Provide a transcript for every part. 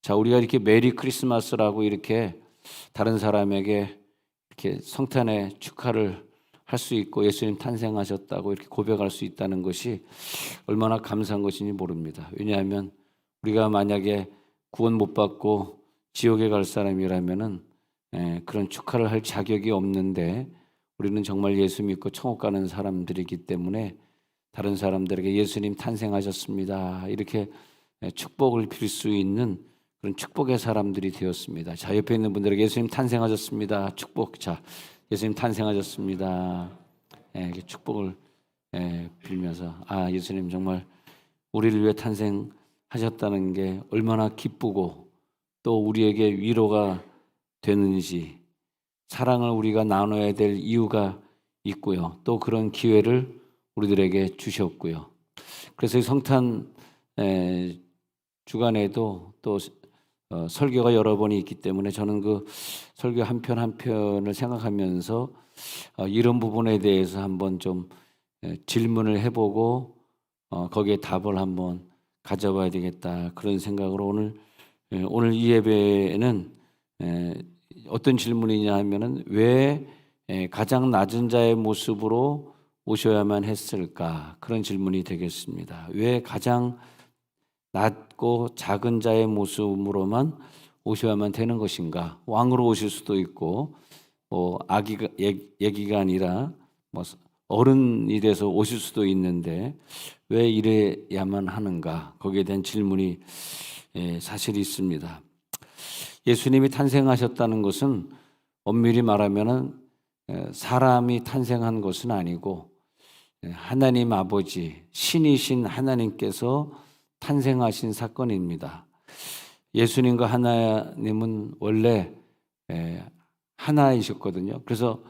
자, 우리가 이렇게 메리 크리스마스라고 이렇게 다른 사람에게 이렇게 성탄의 축하를 할 수 있고 예수님 탄생하셨다고 이렇게 고백할 수 있다는 것이 얼마나 감사한 것인지 모릅니다. 왜냐하면 우리가 만약에 구원 못 받고 지옥에 갈 사람이라면은 그런 축하를 할 자격이 없는데, 우리는 정말 예수 믿고 천국 가는 사람들이기 때문에 다른 사람들에게 예수님 탄생하셨습니다 이렇게 축복을 빌 수 있는 그런 축복의 사람들이 되었습니다. 자, 옆에 있는 분들에게 예수님 탄생하셨습니다 축복. 자, 예수님 탄생하셨습니다. 이렇게 축복을 빌면서, 아, 예수님 정말 우리를 위해 탄생하셨다는 게 얼마나 기쁘고 또 우리에게 위로가 되는지, 사랑을 우리가 나눠야 될 이유가 있고요. 또 그런 기회를 우리들에게 주셨고요. 그래서 이 성탄 주간에도 또 설교가 여러 번이 있기 때문에 저는 그 설교 한 편 한 편을 생각하면서 이런 부분에 대해서 한번 좀 질문을 해보고 거기에 답을 한번 가져봐야 되겠다, 그런 생각으로 오늘 이 예배는 어떤 질문이냐 하면은 왜 가장 낮은 자의 모습으로 오셔야만 했을까, 그런 질문이 되겠습니다. 왜 가장 낮고 작은 자의 모습으로만 오셔야만 되는 것인가? 왕으로 오실 수도 있고 아기가 아니라 어른이 돼서 오실 수도 있는데 왜 이래야만 하는가? 거기에 대한 질문이 사실 있습니다. 예수님이 탄생하셨다는 것은 엄밀히 말하면은 사람이 탄생한 것은 아니고 하나님 아버지, 신이신 하나님께서 탄생하신 사건입니다. 예수님과 하나님은 원래 하나이셨거든요. 그래서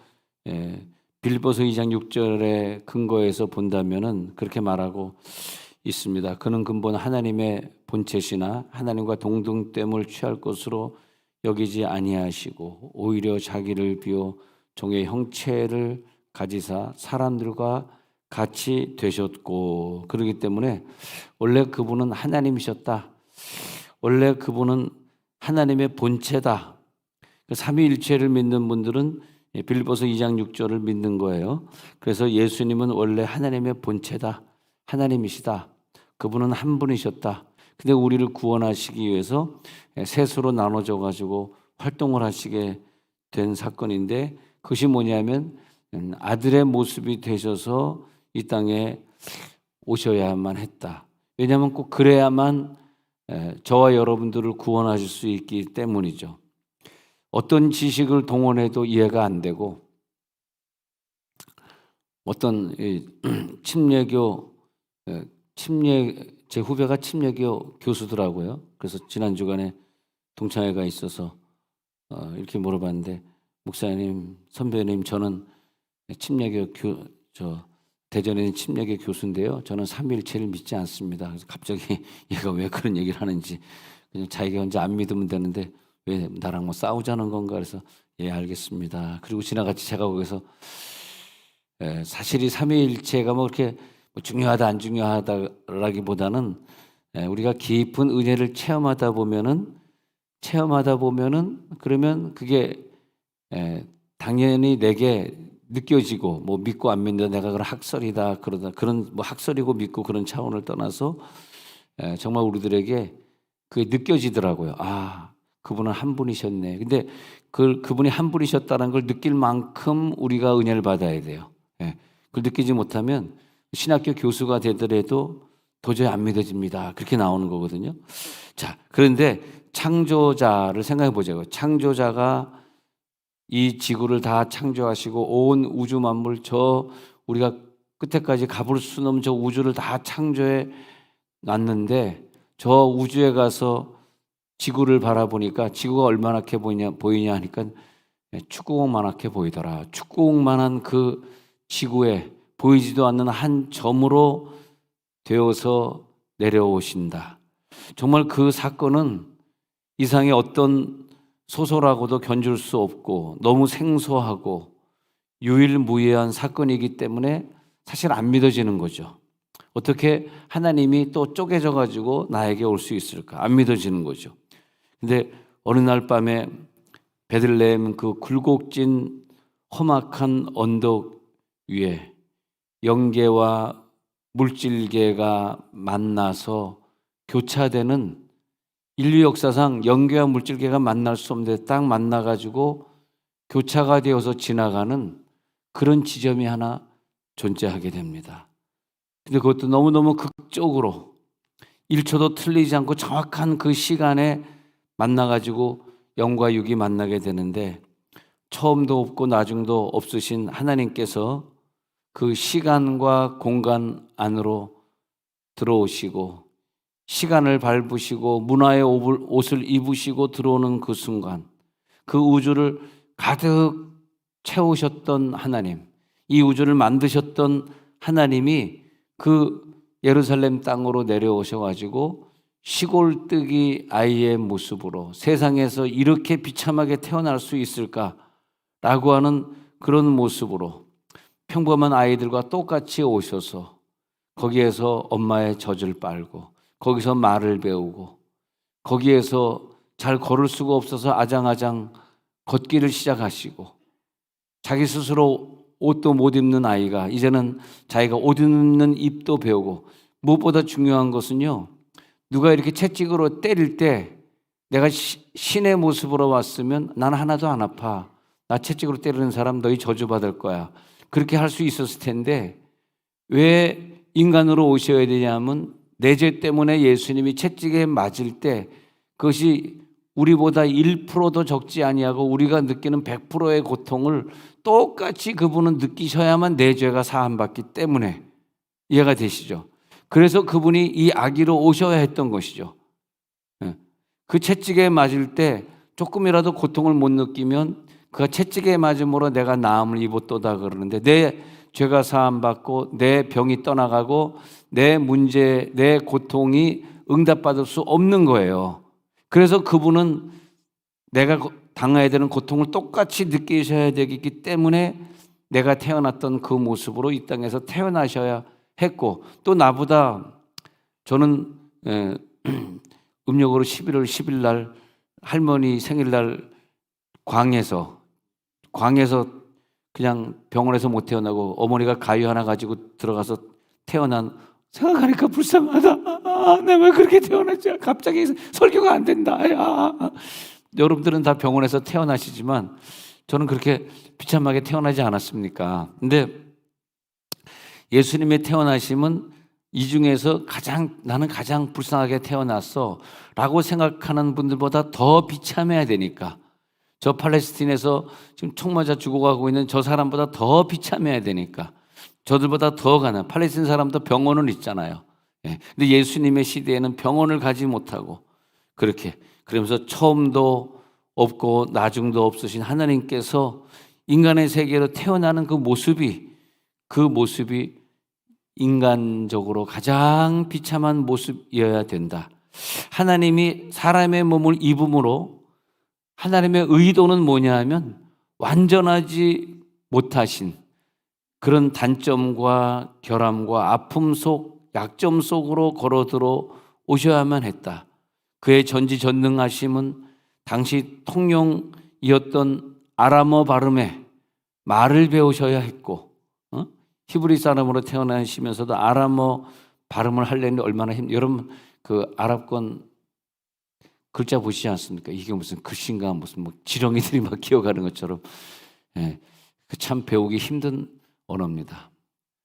빌보서 2장 6절의 근거에서 본다면은 그렇게 말하고 있습니다. 그는 근본 하나님의 본체시나 하나님과 동등됨을 취할 것으로 여기지 아니하시고 오히려 자기를 비워 종의 형체를 가지사 사람들과 같이 되셨고, 그렇기 때문에 원래 그분은 하나님이셨다. 원래 그분은 하나님의 본체다. 삼위일체를 믿는 분들은 빌보서 2장 6절을 믿는 거예요. 그래서 예수님은 원래 하나님의 본체다. 하나님이시다. 그분은 한 분이셨다. 근데 우리를 구원하시기 위해서 셋으로 나눠져 가지고 활동을 하시게 된 사건인데, 그것이 뭐냐면 아들의 모습이 되셔서 이 땅에 오셔야만 했다. 왜냐하면 꼭 그래야만 저와 여러분들을 구원하실 수 있기 때문이죠. 어떤 지식을 동원해도 이해가 안 되고, 어떤 제 후배가 침례교 교수더라고요. 그래서 지난 주간에 동창회가 있어서 이렇게 물어봤는데, 목사님, 선배님, 저는 침례교 대전에 있는 침례교 교수인데요, 저는 삼위일체를 믿지 않습니다. 그래서 갑자기 얘가 왜 그런 얘기를 하는지, 그냥 자기가 혼자 안 믿으면 되는데 왜 나랑 뭐 싸우자는 건가, 그래서 예, 알겠습니다. 그리고 지나갔지. 제가 거기서 사실이 삼위일체가 뭐 그렇게 중요하다 안 중요하다라기보다는 우리가 깊은 은혜를 체험하다 보면은 그러면 그게 당연히 내게 느껴지고, 뭐 믿고 안 믿는다, 내가 그런 학설이다 그러다, 그런 뭐 학설이고 믿고 그런 차원을 떠나서 정말 우리들에게 그게 느껴지더라고요. 아, 그분은 한 분이셨네. 근데 그분이 한 분이셨다는 걸 느낄 만큼 우리가 은혜를 받아야 돼요. 그걸 느끼지 못하면 신학교 교수가 되더라도 도저히 안 믿어집니다. 그렇게 나오는 거거든요. 자, 그런데 창조자를 생각해 보자고요. 창조자가 이 지구를 다 창조하시고 온 우주 만물, 우리가 끝에까지 가볼 수는 없는 저 우주를 다 창조해 놨는데, 저 우주에 가서 지구를 바라보니까 지구가 얼마나게 보이냐 하니까 축구공만하게 보이더라. 축구공만한 그 지구에 보이지도 않는 한 점으로 되어서 내려오신다. 정말 그 사건은 이상의 어떤 소설하고도 견줄 수 없고 너무 생소하고 유일무이한 사건이기 때문에 사실 안 믿어지는 거죠. 어떻게 하나님이 또 쪼개져 가지고 나에게 올 수 있을까? 안 믿어지는 거죠. 근데 어느 날 밤에 베들레헴 그 굴곡진 험악한 언덕 위에 영계와 물질계가 만나서 교차되는, 인류 역사상 영계와 물질계가 만날 수 없는데 딱 만나가지고 교차가 되어서 지나가는 그런 지점이 하나 존재하게 됩니다. 근데 그것도 너무너무 극적으로 1초도 틀리지 않고 정확한 그 시간에 만나가지고 영과 육이 만나게 되는데, 처음도 없고 나중도 없으신 하나님께서 그 시간과 공간 안으로 들어오시고 시간을 밟으시고 문화의 옷을 입으시고 들어오는 그 순간, 그 우주를 가득 채우셨던 하나님, 이 우주를 만드셨던 하나님이 그 예루살렘 땅으로 내려오셔가지고 시골뜨기 아이의 모습으로 세상에서 이렇게 비참하게 태어날 수 있을까라고 하는 그런 모습으로 평범한 아이들과 똑같이 오셔서 거기에서 엄마의 젖을 빨고 거기서 말을 배우고 거기에서 잘 걸을 수가 없어서 아장아장 걷기를 시작하시고, 자기 스스로 옷도 못 입는 아이가 이제는 자기가 옷 입는 입도 배우고, 무엇보다 중요한 것은요, 누가 이렇게 채찍으로 때릴 때 내가 신의 모습으로 왔으면 난 하나도 안 아파, 나 채찍으로 때리는 사람 너희 저주받을 거야, 그렇게 할 수 있었을 텐데 왜 인간으로 오셔야 되냐면 내 죄 때문에 예수님이 채찍에 맞을 때 그것이 우리보다 1%도 적지 아니하고 우리가 느끼는 100%의 고통을 똑같이 그분은 느끼셔야만 내 죄가 사함받기 때문에. 이해가 되시죠? 그래서 그분이 이 아기로 오셔야 했던 것이죠. 그 채찍에 맞을 때 조금이라도 고통을 못 느끼면 그가 채찍에 맞음으로 내가 나음을 입었도다 그러는데, 내 죄가 사함받고 내 병이 떠나가고 내 문제, 내 고통이 응답받을 수 없는 거예요. 그래서 그분은 내가 당해야 되는 고통을 똑같이 느끼셔야 되기 때문에 내가 태어났던 그 모습으로 이 땅에서 태어나셔야 했고, 또 나보다, 저는 음력으로 11월 10일 날 할머니 생일날 광에서 그냥 병원에서 못 태어나고 어머니가 가위 하나 가지고 들어가서 태어난, 생각하니까 불쌍하다. 내가 왜 그렇게 태어났지? 갑자기 설교가 안 된다. 여러분들은 다 병원에서 태어나시지만 저는 그렇게 비참하게 태어나지 않았습니까? 근데 예수님의 태어나심은 이 중에서 나는 가장 불쌍하게 태어났어 라고 생각하는 분들보다 더 비참해야 되니까, 저 팔레스틴에서 지금 총 맞아 죽어가고 있는 저 사람보다 더 비참해야 되니까, 저들보다 더 가난, 팔레스틴 사람도 병원은 있잖아요. 근데 예수님의 시대에는 병원을 가지 못하고 그렇게, 그러면서 처음도 없고 나중도 없으신 하나님께서 인간의 세계로 태어나는 그 모습이 인간적으로 가장 비참한 모습이어야 된다. 하나님이 사람의 몸을 입음으로 하나님의 의도는 뭐냐 하면 완전하지 못하신 그런 단점과 결함과 아픔 속, 약점 속으로 걸어들어 오셔야만 했다. 그의 전지전능하심은 당시 통용이었던 아람어 발음에 말을 배우셔야 했고, 히브리 사람으로 태어나시면서도 아람어 발음을 하려니 얼마나 여러분 그 아랍권 글자 보시지 않습니까? 이게 무슨 글씨인가 무슨 뭐 지렁이들이 막 기어가는 것처럼, 그 참 배우기 힘든 언어입니다.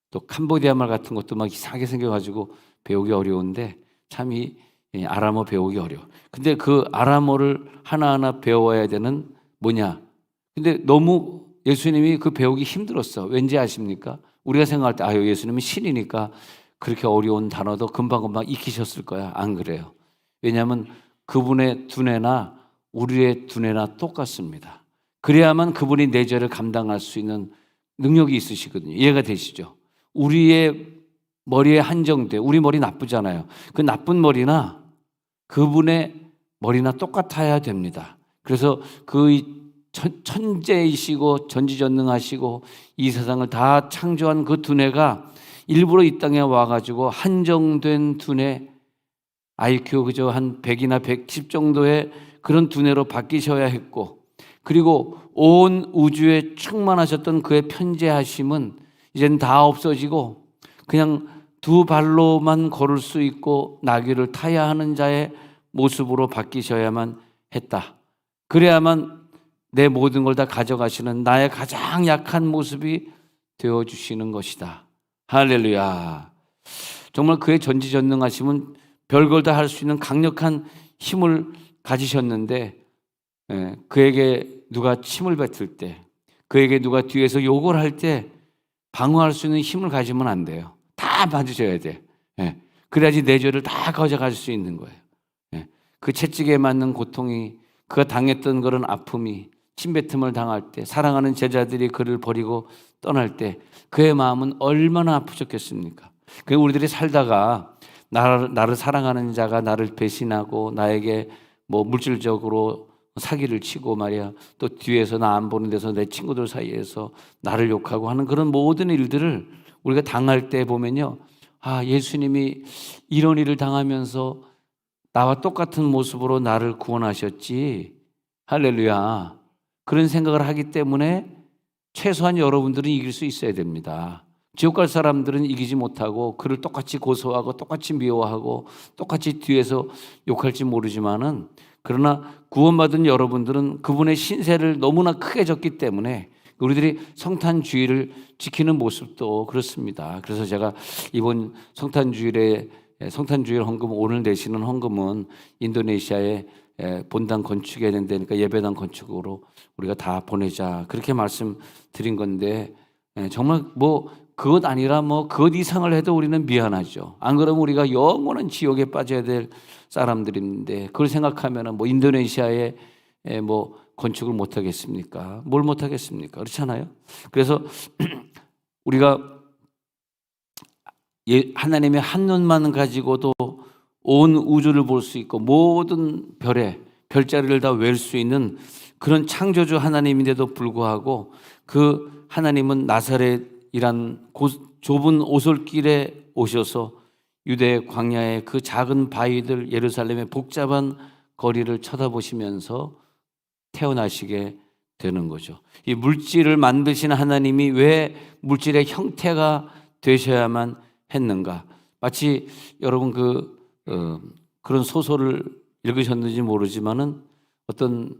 또 캄보디아 말 같은 것도 막 이상하게 생겨가지고 배우기 어려운데 참 이 아람어 배우기 어려워. 근데 그 아람어를 하나하나 배워야 되는 뭐냐? 근데 너무 예수님이 그 배우기 힘들었어. 왠지 아십니까? 우리가 생각할 때 아유 예수님은 신이니까 그렇게 어려운 단어도 금방금방 익히셨을 거야. 안 그래요. 왜냐하면 그분의 두뇌나 우리의 두뇌나 똑같습니다. 그래야만 그분이 내 죄를 감당할 수 있는 능력이 있으시거든요. 이해가 되시죠? 우리의 머리에 한정돼, 우리 머리 나쁘잖아요. 그 나쁜 머리나 그분의 머리나 똑같아야 됩니다. 그래서 그 천재이시고 전지전능하시고 이 세상을 다 창조한 그 두뇌가 일부러 이 땅에 와가지고 한정된 두뇌, IQ 그저 한 100이나 110 정도의 그런 두뇌로 바뀌셔야 했고, 그리고 온 우주에 충만하셨던 그의 편재하심은 이젠 다 없어지고 그냥 두 발로만 걸을 수 있고 나귀를 타야 하는 자의 모습으로 바뀌셔야만 했다. 그래야만 내 모든 걸 다 가져가시는 나의 가장 약한 모습이 되어주시는 것이다. 할렐루야. 정말 그의 전지전능하심은 별걸 다 할 수 있는 강력한 힘을 가지셨는데, 그에게 누가 침을 뱉을 때, 그에게 누가 뒤에서 욕을 할 때 방어할 수 있는 힘을 가지면 안 돼요. 다 맞으셔야 돼. 그래야지 내 죄를 다 가져갈 수 있는 거예요. 그 채찍에 맞는 고통이, 그가 당했던 그런 아픔이, 침뱉음을 당할 때, 사랑하는 제자들이 그를 버리고 떠날 때 그의 마음은 얼마나 아프셨겠습니까? 그 우리들이 살다가 나를 사랑하는 자가 나를 배신하고 나에게 뭐 물질적으로 사기를 치고 말이야, 또 뒤에서 나 안 보는 데서 내 친구들 사이에서 나를 욕하고 하는 그런 모든 일들을 우리가 당할 때 보면요, 아, 예수님이 이런 일을 당하면서 나와 똑같은 모습으로 나를 구원하셨지. 할렐루야. 그런 생각을 하기 때문에 최소한 여러분들은 이길 수 있어야 됩니다. 지옥 갈 사람들은 이기지 못하고 그를 똑같이 고소하고 똑같이 미워하고 똑같이 뒤에서 욕할지 모르지만은, 그러나 구원받은 여러분들은 그분의 신세를 너무나 크게 졌기 때문에 우리들이 성탄주의를 지키는 모습도 그렇습니다. 그래서 제가 이번 성탄주일 헌금, 오늘 내시는 헌금은 인도네시아에 본당 건축해야 된다니까 예배당 건축으로 우리가 다 보내자, 그렇게 말씀드린 건데, 정말 뭐 그것 아니라 뭐 그것 이상을 해도 우리는 미안하죠. 안 그러면 우리가 영원한 지옥에 빠져야 될 사람들인데, 그걸 생각하면은 뭐 인도네시아에 뭐 건축을 못 하겠습니까? 뭘 못 하겠습니까? 그렇잖아요. 그래서 우리가 하나님의 한 눈만 가지고도 온 우주를 볼 수 있고 모든 별자리를 다 웸 수 있는 그런 창조주 하나님인데도 불구하고, 그 하나님은 나사렛이란 좁은 오솔길에 오셔서 유대 광야의 그 작은 바위들, 예루살렘의 복잡한 거리를 쳐다보시면서 태어나시게 되는 거죠. 이 물질을 만드신 하나님이 왜 물질의 형태가 되셔야만 했는가? 마치 여러분 그런 소설을 읽으셨는지 모르지만은 어떤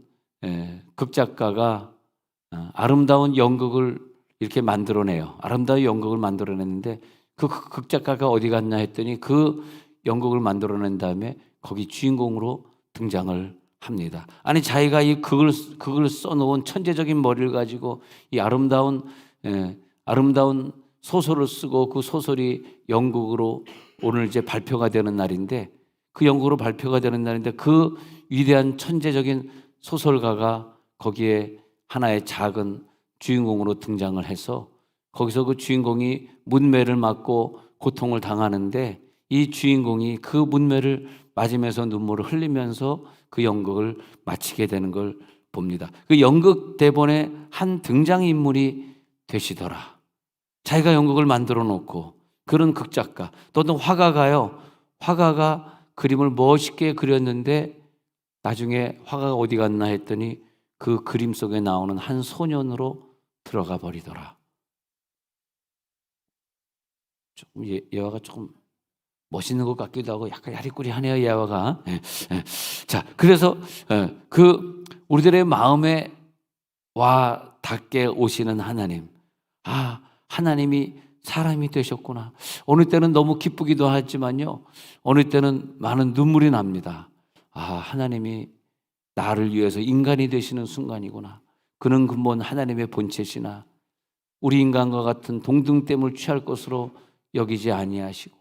극작가가 아름다운 연극을 이렇게 만들어내요. 아름다운 연극을 만들어냈는데 그 극작가가 어디 갔나 했더니 그 연극을 만들어낸 다음에 거기 주인공으로 등장을 합니다. 아니, 자기가 이 극을 써놓은 천재적인 머리를 가지고 이 아름다운 소설을 쓰고 그 소설이 연극으로 오늘 이제 발표가 되는 날인데, 그 연극으로 발표가 되는 날인데 그 위대한 천재적인 소설가가 거기에 하나의 작은 주인공으로 등장을 해서 거기서 그 주인공이 문매를 맞고 고통을 당하는데, 이 주인공이 그 문매를 맞으면서 눈물을 흘리면서 그 연극을 마치게 되는 걸 봅니다. 그 연극 대본의 한 등장인물이 되시더라. 자기가 연극을 만들어 놓고, 그런 극작가 또는 화가가 그림을 멋있게 그렸는데 나중에 화가가 어디 갔나 했더니 그 그림 속에 나오는 한 소년으로 들어가 버리더라. 조금 예화가 조금 멋있는 것 같기도 하고 약간 야리꾸리하네요, 예화가. 자, 그래서 그 우리들의 마음에 와 닿게 오시는 하나님, 하나님이 사람이 되셨구나. 어느 때는 너무 기쁘기도 하지만요, 어느 때는 많은 눈물이 납니다. 하나님이 나를 위해서 인간이 되시는 순간이구나. 그는 근본 하나님의 본체시나 우리 인간과 같은 동등됨을 취할 것으로 여기지 아니하시고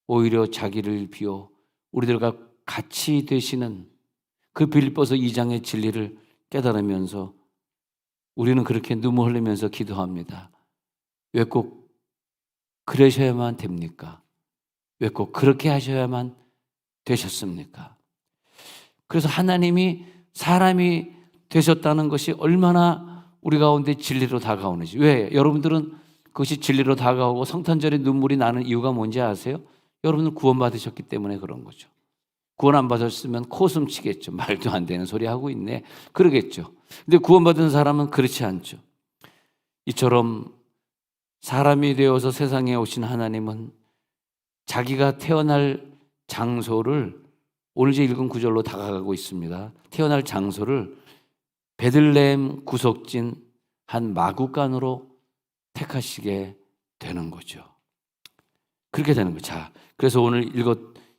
오히려 자기를 비워 우리들과 같이 되시는 그 빌립보서 2장의 진리를 깨달으면서 우리는 그렇게 눈물 흘리면서 기도합니다. 왜 꼭 그러셔야만 됩니까? 왜 꼭 그렇게 하셔야만 되셨습니까? 그래서 하나님이 사람이 되셨다는 것이 얼마나 우리 가운데 진리로 다가오는지. 왜? 여러분들은 그것이 진리로 다가오고 성탄절에 눈물이 나는 이유가 뭔지 아세요? 여러분은 구원받으셨기 때문에 그런 거죠. 구원 안 받았으면 코숨 치겠죠. 말도 안 되는 소리 하고 있네. 그러겠죠. 근데 구원받은 사람은 그렇지 않죠. 이처럼 사람이 되어서 세상에 오신 하나님은 자기가 태어날 장소를 오늘 제 읽은 구절로 다가가고 있습니다. 태어날 장소를 베들레헴 구석진 한 마구간으로 택하시게 되는 거죠. 그렇게 되는 거죠. 자, 그래서 오늘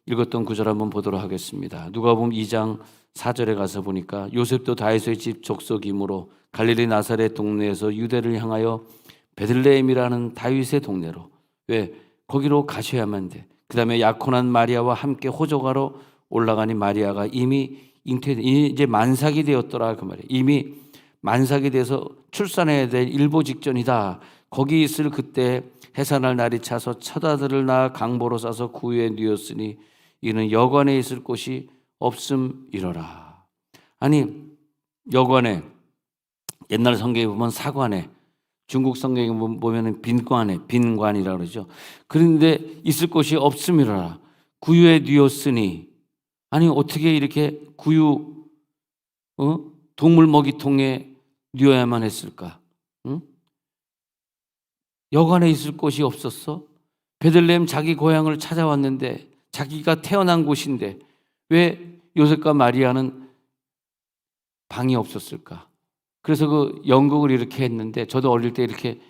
읽었던 구절 한번 보도록 하겠습니다. 누가복음 2장 4절에 가서 보니까 요셉도 다윗의 집 족속이므로 갈릴리 나사렛 동네에서 유대를 향하여 베들레헴이라는 다윗의 동네로, 왜? 거기로 가셔야만 돼. 그 다음에 약혼한 마리아와 함께 호적하러 올라가니 마리아가 이미 이제 만삭이 되었더라, 그 말이에요. 이미 만삭이 돼서 출산해야 될 일보 직전이다. 거기 있을 그때 해산할 날이 차서 첫 아들을 낳아 강보로 싸서 구유에 뉘었으니 이는 여관에 있을 곳이 없음이러라. 아니, 여관에, 옛날 성경에 보면 사관에, 중국 성경에 보면 빈관이라고 그러죠. 그런데 있을 곳이 없음이러라. 구유에 뉘었으니, 아니 어떻게 이렇게 구유, 동물 먹이통에 뉘어야만 했을까? 응? 여관에 있을 곳이 없었어? 베들레헴 자기 고향을 찾아왔는데, 자기가 태어난 곳인데 왜 요셉과 마리아는 방이 없었을까? 그래서 그 연극을 이렇게 했는데, 저도 어릴 때 이렇게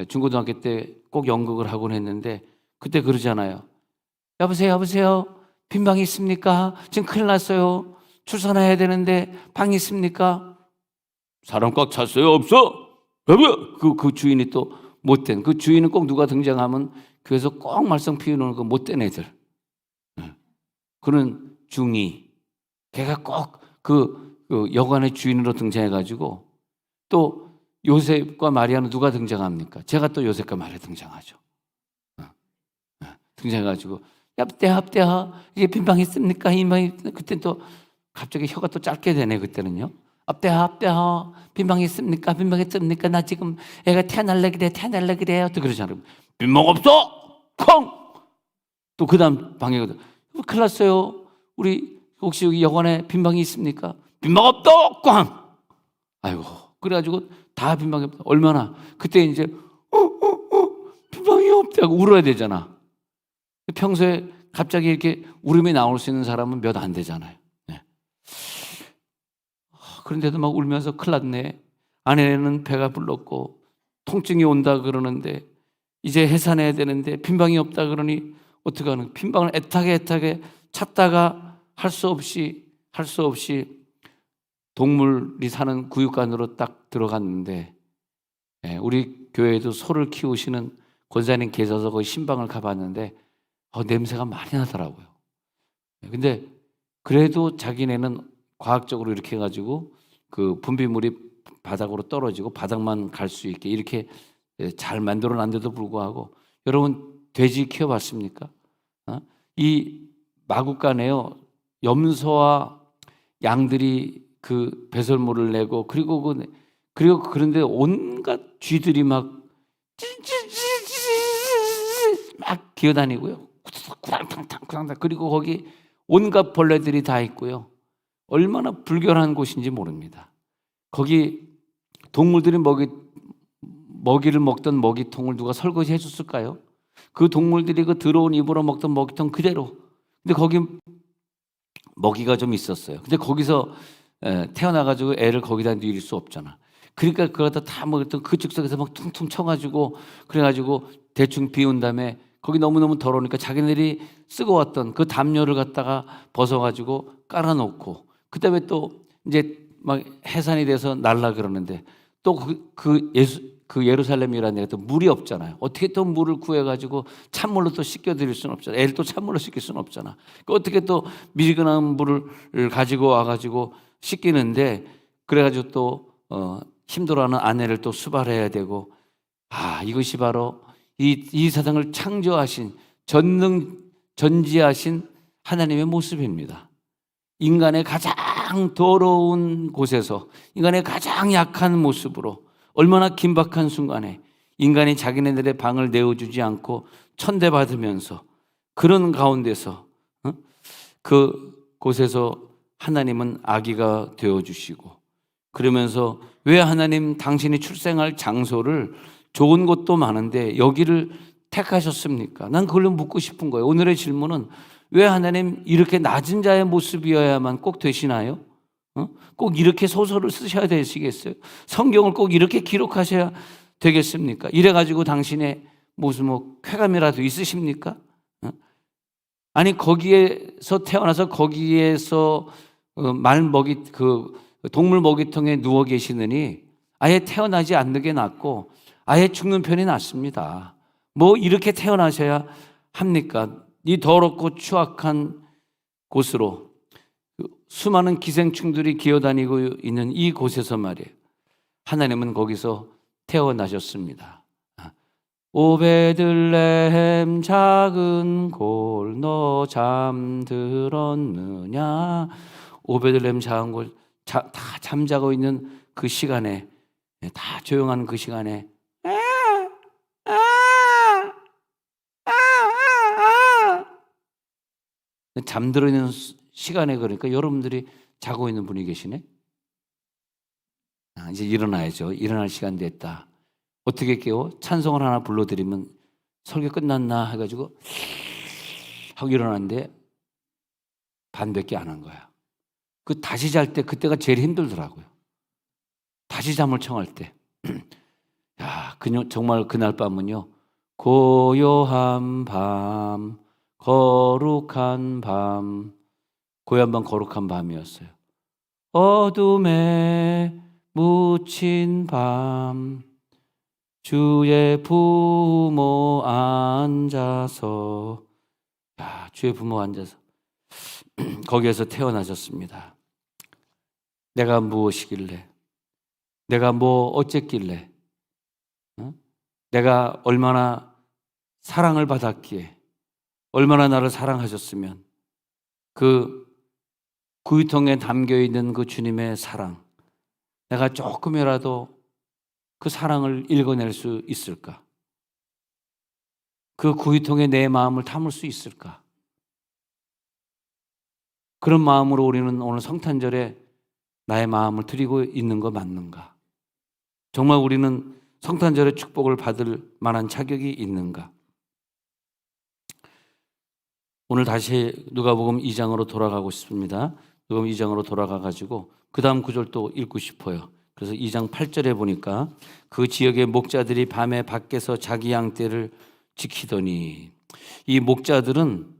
중고등학교 때 꼭 연극을 하곤 했는데, 그때 그러잖아요. 여보세요? 빈 방이 있습니까? 지금 큰일 났어요. 출산해야 되는데 방이 있습니까? 사람 꽉 찼어요. 없어? 그 주인이 또 못된, 그 주인은 꼭 누가 등장하면 교회에서 꼭 말썽 피우는 그 못된 애들, 그런 중이, 걔가 꼭 그 여관의 주인으로 등장해가지고, 또 요셉과 마리아는 누가 등장합니까? 제가 또 요셉과 마리아 등장하죠. 등장해가지고 앞대하 이게 빈방 있습니까? 그때 또 갑자기 혀가 또 짧게 되네. 그때는요. 앞대하 빈방 있습니까? 나 지금 애가 태어날래 그래요. 또 그러잖아요. 빈방 없어. 콩. 또 그다음 방에 큰일 났어요. 우리 혹시 여기 여관에 빈방이 있습니까? 빈방 없다. 꽝. 아이고. 그래가지고 다 빈방이 없다. 얼마나 그때 이제 빈방이 없다고 울어야 되잖아. 평소에 갑자기 이렇게 울음이 나올 수 있는 사람은 몇 안 되잖아요. 네. 그런데도 막 울면서 큰일 났네. 아내는 배가 불렀고 통증이 온다 그러는데 이제 해산해야 되는데 빈방이 없다 그러니 어떡하는, 빈방을 애타게 찾다가 할 수 없이 동물이 사는 구육관으로 딱 들어갔는데, 우리 교회에도 소를 키우시는 권사님 계셔서 거기 신방을 가봤는데 냄새가 많이 나더라고요. 근데 그래도 자기네는 과학적으로 이렇게 해가지고 그 분비물이 바닥으로 떨어지고 바닥만 갈 수 있게 이렇게 잘 만들어 놨는데도 불구하고, 여러분 돼지 키워봤습니까? 이 마구간에요, 염소와 양들이 그 배설물을 내고, 그리고 그런데 온갖 쥐들이 막 기어다니고요. 구당탕탕. 그리고 거기 온갖 벌레들이 다 있고요. 얼마나 불결한 곳인지 모릅니다. 거기 동물들이 먹이를 먹던 먹이통을 누가 설거지 해줬을까요? 그 동물들이 그 들어온 입으로 먹던 먹이통 그대로. 근데 거기 먹이가 좀 있었어요. 근데 거기서 태어나가지고 애를 거기다 뉘일 수 없잖아. 그러니까 그거 다 먹었던 그 즉석에서 막 퉁퉁 쳐가지고, 그래가지고 대충 비운 다음에 거기 너무너무 더러우니까 자기네들이 쓰고 왔던 그 담요를 갖다가 벗어가지고 깔아놓고, 그 다음에 또 이제 막 해산이 돼서 날라 그러는데, 또 그 예루살렘이라는 데가 또 물이 없잖아요. 어떻게 또 물을 구해가지고 찬물로 또 씻겨드릴 수는 없잖아. 애를 또 찬물로 씻길 수는 없잖아. 어떻게 또 미지근한 물을 가지고 와가지고 씻기는데, 그래가지고 또 힘들어하는 아내를 또 수발해야 되고, 이것이 바로 이 세상을 창조하신 전지하신 하나님의 모습입니다. 인간의 가장 더러운 곳에서, 인간의 가장 약한 모습으로, 얼마나 긴박한 순간에 인간이 자기네들의 방을 내어주지 않고 천대받으면서, 그런 가운데서 그 곳에서 하나님은 아기가 되어주시고, 그러면서 왜 하나님 당신이 출생할 장소를 좋은 곳도 많은데 여기를 택하셨습니까? 난 그걸로 묻고 싶은 거예요. 오늘의 질문은 왜 하나님 이렇게 낮은 자의 모습이어야만 꼭 되시나요? 꼭 이렇게 소설을 쓰셔야 되시겠어요? 성경을 꼭 이렇게 기록하셔야 되겠습니까? 이래가지고 당신의 무슨 쾌감이라도 있으십니까? 아니 거기에서 태어나서 거기에서 동물 먹이통에 누워 계시느니 아예 태어나지 않는 게 낫고 아예 죽는 편이 낫습니다. 뭐 이렇게 태어나셔야 합니까? 이 더럽고 추악한 곳으로 수많은 기생충들이 기어다니고 있는 이 곳에서 말이에요. 하나님은 거기서 태어나셨습니다. 오 베들레헴 작은 골 너 잠들었느냐. 오 베들레헴 작은 골 다 잠자고 있는 그 시간에, 다 조용한 그 시간에 잠들어 있는 시간에, 그러니까 여러분들이 자고 있는 분이 계시네. 이제 일어나야죠. 일어날 시간 됐다. 어떻게 깨워? 찬송을 하나 불러드리면 설교 끝났나 해가지고 하고 일어났는데 반밖에 안 한 거야. 그 다시 잘 때 그때가 제일 힘들더라고요. 다시 잠을 청할 때. 야, 정말 그날 밤은요, 고요한 밤, 거룩한 밤, 고요한 밤, 거룩한 밤이었어요. 어둠에 묻힌 밤, 주의 부모 앉아서, 주의 부모 앉아서 거기에서 태어나셨습니다. 내가 무엇이길래, 내가 뭐 어쨌길래, 내가 얼마나 사랑을 받았기에, 얼마나 나를 사랑하셨으면 그 구유통에 담겨있는 그 주님의 사랑, 내가 조금이라도 그 사랑을 읽어낼 수 있을까? 그 구유통에 내 마음을 담을 수 있을까? 그런 마음으로 우리는 오늘 성탄절에 나의 마음을 드리고 있는 거 맞는가? 정말 우리는 성탄절의 축복을 받을 만한 자격이 있는가? 오늘 다시 누가복음 2장으로 돌아가고 싶습니다. 누가복음 2장으로 돌아가가지고 그 다음 구절 또 읽고 싶어요. 그래서 2장 8절에 보니까 그 지역의 목자들이 밤에 밖에서 자기 양떼를 지키더니, 이 목자들은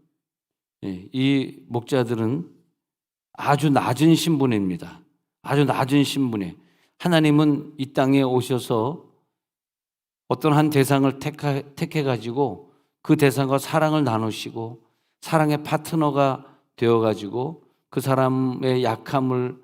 아주 낮은 신분입니다. 아주 낮은 신분에 하나님은 이 땅에 오셔서 어떤 한 대상을 택해가지고 그 대상과 사랑을 나누시고 사랑의 파트너가 되어가지고 그 사람의 약함을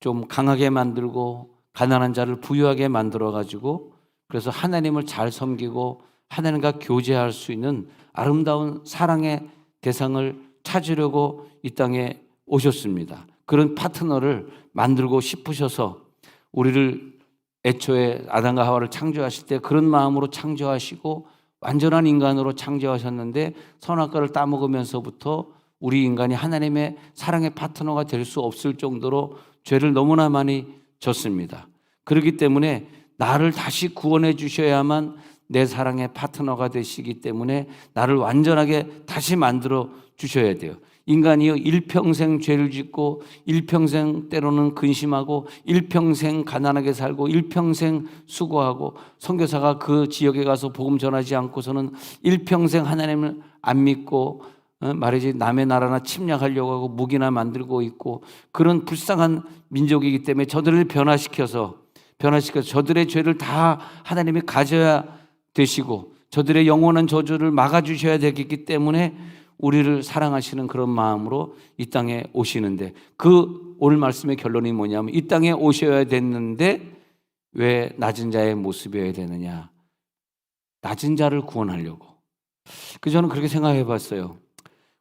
좀 강하게 만들고 가난한 자를 부유하게 만들어가지고, 그래서 하나님을 잘 섬기고 하나님과 교제할 수 있는 아름다운 사랑의 대상을 찾으려고 이 땅에 오셨습니다. 그런 파트너를 만들고 싶으셔서 우리를 애초에 아담과 하와를 창조하실 때 그런 마음으로 창조하시고 완전한 인간으로 창조하셨는데, 선악과를 따먹으면서부터 우리 인간이 하나님의 사랑의 파트너가 될 수 없을 정도로 죄를 너무나 많이 졌습니다. 그렇기 때문에 나를 다시 구원해 주셔야만 내 사랑의 파트너가 되시기 때문에 나를 완전하게 다시 만들어 주셔야 돼요. 인간이요, 일평생 죄를 짓고 일평생 때로는 근심하고 일평생 가난하게 살고 일평생 수고하고, 선교사가 그 지역에 가서 복음 전하지 않고서는 일평생 하나님을 안 믿고 말이지 남의 나라나 침략하려고 하고 무기나 만들고 있고, 그런 불쌍한 민족이기 때문에 저들을 변화시켜서 저들의 죄를 다 하나님이 가져야 되시고 저들의 영원한 저주를 막아주셔야 되기 때문에 우리를 사랑하시는 그런 마음으로 이 땅에 오시는데, 그 오늘 말씀의 결론이 뭐냐면 이 땅에 오셔야 됐는데 왜 낮은 자의 모습이어야 되느냐? 낮은 자를 구원하려고. 저는 그렇게 생각해 봤어요.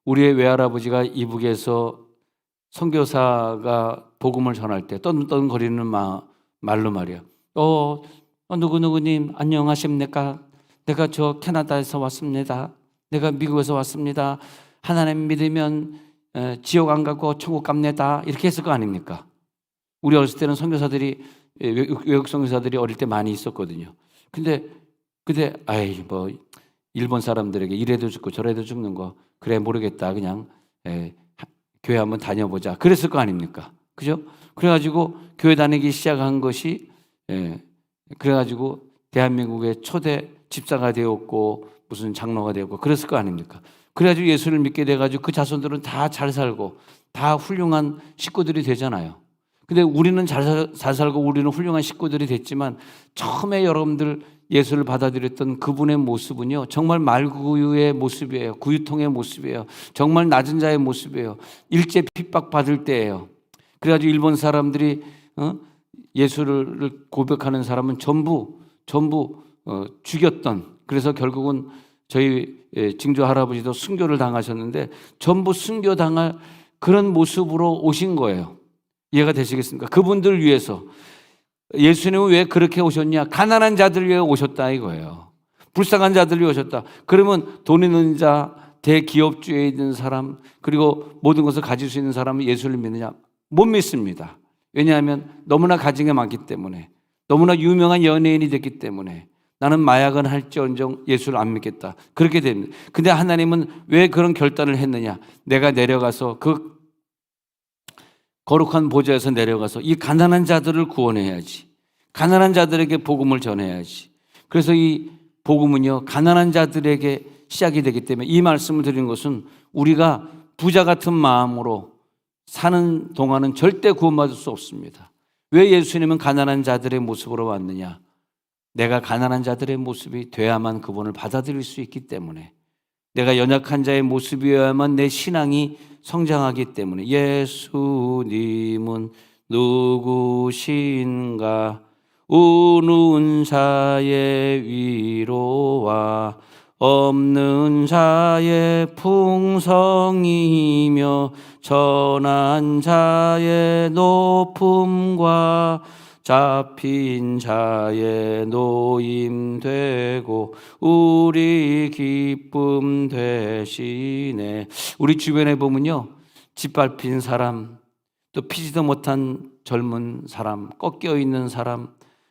우리의 외할아버지가 이북에서 선교사가 복음을 전할 때 떠는거리는 말로 말이야. 누구누구님 안녕하십니까? 내가 저 캐나다에서 왔습니다. 내가 미국에서 왔습니다. 하나님 믿으면 지옥 안 가고 천국 갑니다 이렇게 했을 거 아닙니까? 우리 어렸을 때는 선교사들이 외국 선교사들이 어릴 때 많이 있었거든요. 근데 아이 뭐 일본 사람들에게 이래도 죽고 저래도 죽는 거 그래 모르겠다 그냥 교회 한번 다녀보자 그랬을 거 아닙니까? 그죠? 그래가지고 교회 다니기 시작한 것이 그래가지고 대한민국의 초대 집사가 되었고 무슨 장로가 되었고 그랬을 거 아닙니까? 그래가지고 예수를 믿게 돼가지고 그 자손들은 다 잘 살고 다 훌륭한 식구들이 되잖아요. 근데 우리는 잘 살고 우리는 훌륭한 식구들이 됐지만 처음에 여러분들 예수를 받아들였던 그분의 모습은요 정말 말구유의 모습이에요. 구유통의 모습이에요. 정말 낮은 자의 모습이에요. 일제 핍박받을 때예요. 그래가지고 일본 사람들이 예수를 고백하는 사람은 전부 죽였던, 그래서 결국은 저희 증조 할아버지도 순교를 당하셨는데 전부 순교당할 그런 모습으로 오신 거예요. 이해가 되시겠습니까? 그분들 위해서. 예수님은 왜 그렇게 오셨냐? 가난한 자들 위해 오셨다 이거예요. 불쌍한 자들 위해 오셨다. 그러면 돈 있는 자, 대기업주에 있는 사람, 그리고 모든 것을 가질 수 있는 사람은 예수를 믿느냐? 못 믿습니다. 왜냐하면 너무나 가증이 많기 때문에, 너무나 유명한 연예인이 됐기 때문에 나는 마약은 할지언정 예수를 안 믿겠다. 그렇게 됩니다. 근데 하나님은 왜 그런 결단을 했느냐? 내가 내려가서 그 거룩한 보좌에서 내려가서 이 가난한 자들을 구원해야지. 가난한 자들에게 복음을 전해야지. 그래서 이 복음은요, 가난한 자들에게 시작이 되기 때문에 이 말씀을 드리는 것은 우리가 부자 같은 마음으로 사는 동안은 절대 구원받을 수 없습니다. 왜 예수님은 가난한 자들의 모습으로 왔느냐? 내가 가난한 자들의 모습이 돼야만 그분을 받아들일 수 있기 때문에, 내가 연약한 자의 모습이어야만 내 신앙이 성장하기 때문에. 예수님은 누구신가? 우는 자의 위로와 없는 자의 풍성이며 전한 자의 높음과 잡힌 자의 노임 되고 우리 기쁨 되시네. 우리 주변에 보면요, 짓밟힌 사람, 또 피지도 못한 젊은 사람, 꺾여 있는 사람,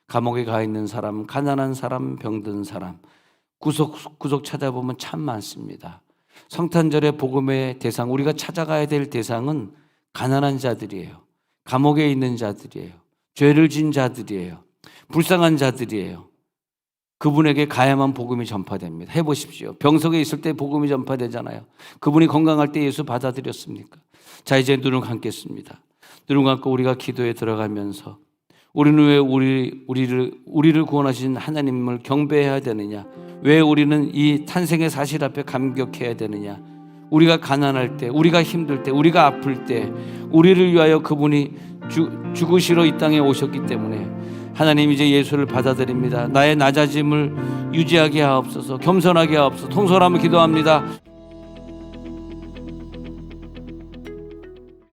감옥에 가 있는 사람, 가난한 사람, 병든 사람, 구속 찾아보면 참 많습니다. 성탄절의 복음의 대상, 우리가 찾아가야 될 대상은 가난한 자들이에요. 감옥에 있는 자들이에요. 죄를 진 자들이에요. 불쌍한 자들이에요. 그분에게 가야만 복음이 전파됩니다. 해보십시오. 병석에 있을 때 복음이 전파되잖아요. 그분이 건강할 때 예수 받아들였습니까? 자, 이제 눈을 감겠습니다. 눈을 감고 우리가 기도에 들어가면서 우리는 왜 우리를 구원하신 하나님을 경배해야 되느냐? 왜 우리는 이 탄생의 사실 앞에 감격해야 되느냐? 우리가 가난할 때, 우리가 힘들 때, 우리가 아플 때 우리를 위하여 그분이 죽으시러 이 땅에 오셨기 때문에 하나님 이제 예수를 받아들입니다. 나의 낮아짐을 유지하게 하옵소서. 겸손하게 하옵소서. 통솔하며 기도합니다.